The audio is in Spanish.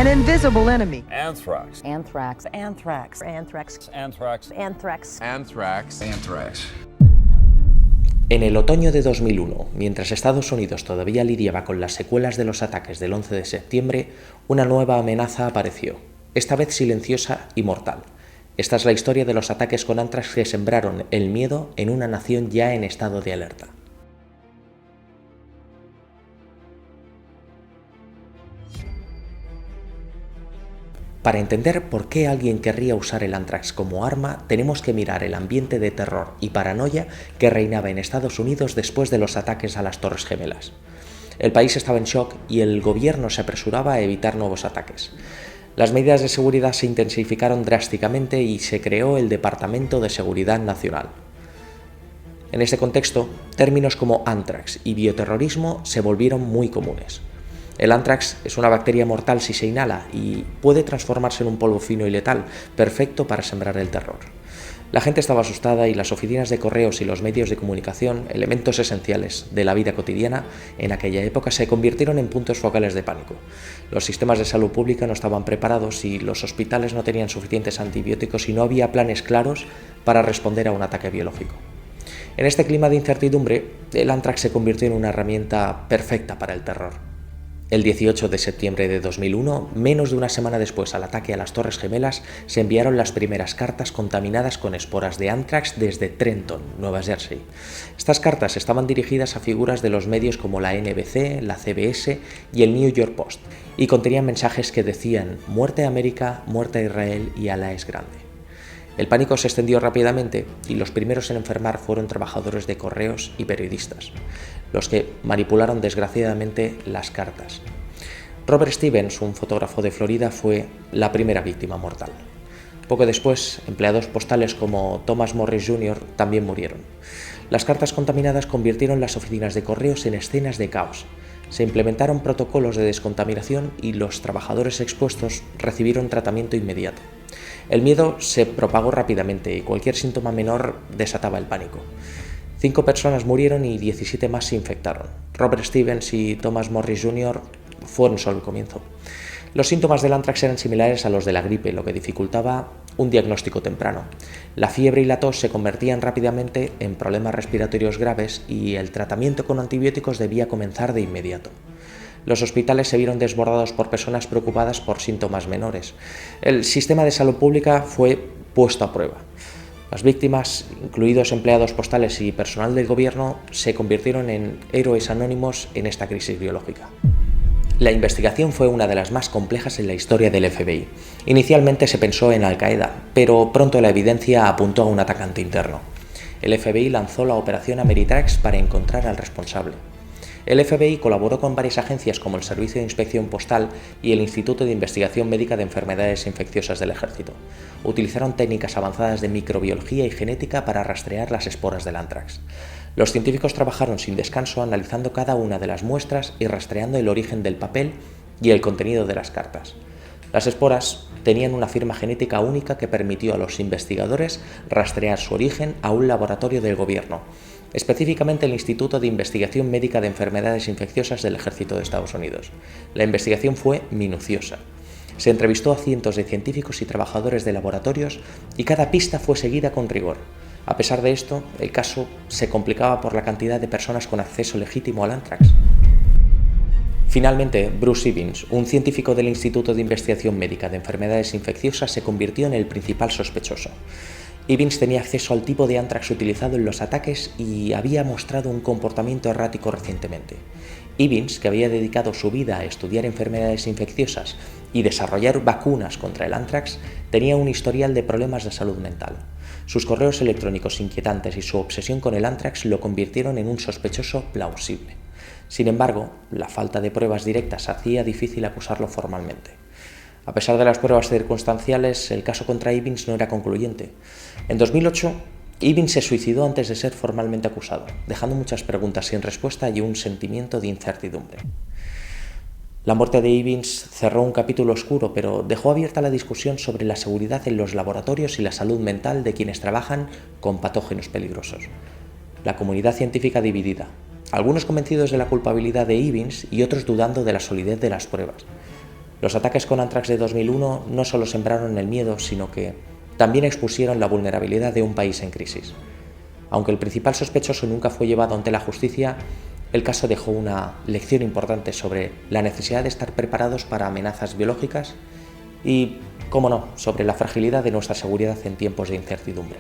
An invisible enemy. Anthrax. Anthrax. Anthrax. Anthrax. Anthrax. Anthrax. Anthrax. Anthrax. En el otoño de 2001, mientras Estados Unidos todavía lidiaba con las secuelas de los ataques del 11 de septiembre, una nueva amenaza apareció, esta vez silenciosa y mortal. Esta es la historia de los ataques con Anthrax que sembraron el miedo en una nación ya en estado de alerta. Para entender por qué alguien querría usar el Anthrax como arma, tenemos que mirar el ambiente de terror y paranoia que reinaba en Estados Unidos después de los ataques a las Torres Gemelas. El país estaba en shock y el gobierno se apresuraba a evitar nuevos ataques. Las medidas de seguridad se intensificaron drásticamente y se creó el Departamento de Seguridad Nacional. En este contexto, términos como Anthrax y bioterrorismo se volvieron muy comunes. El Anthrax es una bacteria mortal si se inhala y puede transformarse en un polvo fino y letal, perfecto para sembrar el terror. La gente estaba asustada y las oficinas de correos y los medios de comunicación, elementos esenciales de la vida cotidiana, en aquella época se convirtieron en puntos focales de pánico. Los sistemas de salud pública no estaban preparados y los hospitales no tenían suficientes antibióticos y no había planes claros para responder a un ataque biológico. En este clima de incertidumbre, el Anthrax se convirtió en una herramienta perfecta para el terror. El 18 de septiembre de 2001, menos de una semana después al ataque a las Torres Gemelas, se enviaron las primeras cartas contaminadas con esporas de Anthrax desde Trenton, Nueva Jersey. Estas cartas estaban dirigidas a figuras de los medios como la NBC, la CBS y el New York Post, y contenían mensajes que decían «Muerte a América, muerte a Israel y Alá es grande». El pánico se extendió rápidamente y los primeros en enfermar fueron trabajadores de correos y periodistas, los que manipularon desgraciadamente las cartas. Robert Stevens, un fotógrafo de Florida, fue la primera víctima mortal. Poco después, empleados postales como Thomas Morris Jr. también murieron. Las cartas contaminadas convirtieron las oficinas de correos en escenas de caos. Se implementaron protocolos de descontaminación y los trabajadores expuestos recibieron tratamiento inmediato. El miedo se propagó rápidamente y cualquier síntoma menor desataba el pánico. 5 personas murieron y 17 más se infectaron. Robert Stevens y Thomas Morris Jr. fueron solo el comienzo. Los síntomas del Anthrax eran similares a los de la gripe, lo que dificultaba un diagnóstico temprano. La fiebre y la tos se convertían rápidamente en problemas respiratorios graves y el tratamiento con antibióticos debía comenzar de inmediato. Los hospitales se vieron desbordados por personas preocupadas por síntomas menores. El sistema de salud pública fue puesto a prueba. Las víctimas, incluidos empleados postales y personal del gobierno, se convirtieron en héroes anónimos en esta crisis biológica. La investigación fue una de las más complejas en la historia del FBI. Inicialmente se pensó en Al-Qaeda, pero pronto la evidencia apuntó a un atacante interno. El FBI lanzó la operación Ameritrax para encontrar al responsable. El FBI colaboró con varias agencias como el Servicio de Inspección Postal y el Instituto de Investigación Médica de Enfermedades Infecciosas del Ejército. Utilizaron técnicas avanzadas de microbiología y genética para rastrear las esporas del Anthrax. Los científicos trabajaron sin descanso analizando cada una de las muestras y rastreando el origen del papel y el contenido de las cartas. Las esporas tenían una firma genética única que permitió a los investigadores rastrear su origen a un laboratorio del gobierno, específicamente el Instituto de Investigación Médica de Enfermedades Infecciosas del Ejército de Estados Unidos. La investigación fue minuciosa. Se entrevistó a cientos de científicos y trabajadores de laboratorios y cada pista fue seguida con rigor. A pesar de esto, el caso se complicaba por la cantidad de personas con acceso legítimo al Anthrax. Finalmente, Bruce Evans, un científico del Instituto de Investigación Médica de Enfermedades Infecciosas, se convirtió en el principal sospechoso. Evans tenía acceso al tipo de Anthrax utilizado en los ataques y había mostrado un comportamiento errático recientemente. Evans, que había dedicado su vida a estudiar enfermedades infecciosas y desarrollar vacunas contra el Anthrax, tenía un historial de problemas de salud mental. Sus correos electrónicos inquietantes y su obsesión con el Anthrax lo convirtieron en un sospechoso plausible. Sin embargo, la falta de pruebas directas hacía difícil acusarlo formalmente. A pesar de las pruebas circunstanciales, el caso contra Evans no era concluyente. En 2008, Evans se suicidó antes de ser formalmente acusado, dejando muchas preguntas sin respuesta y un sentimiento de incertidumbre. La muerte de Evans cerró un capítulo oscuro, pero dejó abierta la discusión sobre la seguridad en los laboratorios y la salud mental de quienes trabajan con patógenos peligrosos. La comunidad científica dividida, algunos convencidos de la culpabilidad de Evans y otros dudando de la solidez de las pruebas. Los ataques con Anthrax de 2001 no solo sembraron el miedo, sino que también expusieron la vulnerabilidad de un país en crisis. Aunque el principal sospechoso nunca fue llevado ante la justicia, el caso dejó una lección importante sobre la necesidad de estar preparados para amenazas biológicas y, cómo no, sobre la fragilidad de nuestra seguridad en tiempos de incertidumbre.